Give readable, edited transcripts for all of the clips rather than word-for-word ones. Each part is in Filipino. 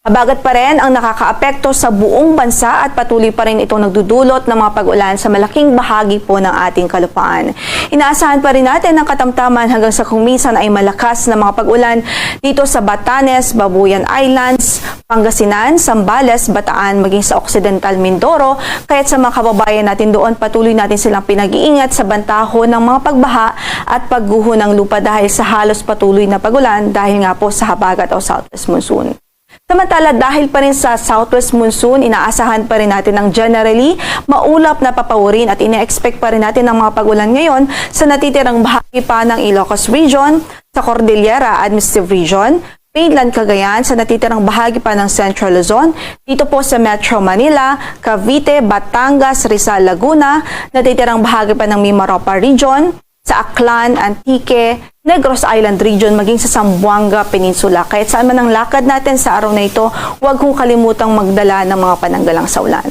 Habagat pa rin ang nakakaapekto sa buong bansa at patuloy pa rin itong nagdudulot ng mga pag-ulan sa malaking bahagi po ng ating kalupaan. Inaasahan pa rin natin ang katamtaman hanggang sa kung minsan ay malakas na mga pag-ulan dito sa Batanes, Babuyan Islands, Pangasinan, Zambales, Bataan, maging sa Occidental Mindoro. Kaya't sa mga kababayan natin doon, patuloy natin silang pinag-iingat sa bantaho ng mga pagbaha at pagguho ng lupa dahil sa halos patuloy na pag-ulan dahil nga po sa habagat o southwest monsoon. Samantala, dahil pa rin sa southwest monsoon, inaasahan pa rin natin ng generally maulap na papawirin at ine-expect pa rin natin ang mga pag-ulan ngayon sa natitirang bahagi pa ng Ilocos Region, sa Cordillera Administrative Region, Mainland Cagayan, sa natitirang bahagi pa ng Central Luzon, dito po sa Metro Manila, Cavite, Batangas, Rizal, Laguna, natitirang bahagi pa ng Mimaropa Region, sa Aklan, Antique, Negros Island Region, maging sa Zamboanga Peninsula. Kahit saan man ang lakad natin sa araw na ito, huwag kong kalimutang magdala ng mga pananggalang sa ulan.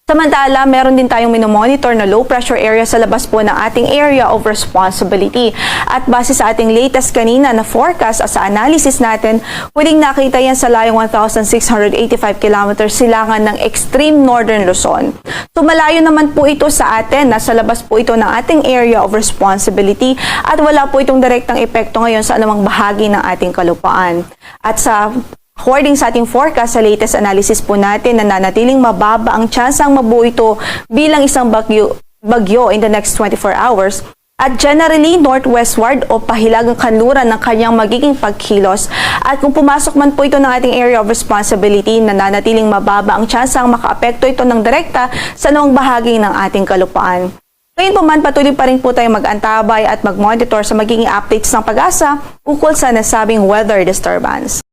Samantala, meron din tayong minomonitor na low pressure area sa labas po ng ating area of responsibility. At base sa ating latest kanina na forecast sa analysis natin, huling nakita yan sa layong 1,685 km silangan ng extreme northern Luzon. So malayo naman po ito sa atin, nasa labas po ito ng ating area of responsibility at wala po itong direktang epekto ngayon sa anumang bahagi ng ating kalupaan. At according sa ating forecast, sa latest analysis po natin, nananatiling mababa ang tsansang mabuo ito bilang isang bagyo in the next 24 hours. At generally, northwestward o pahilagang kanluran ng kanyang magiging pagkilos. At kung pumasok man po ito ng ating area of responsibility, nananatiling mababa ang tsansang makaapekto ito ng direkta sa anumang bahagi ng ating kalupaan. Ngayon po man, patuloy pa rin po tayong mag-antabay at mag-monitor sa magiging updates ng Pag-asa ukol sa nasabing weather disturbance.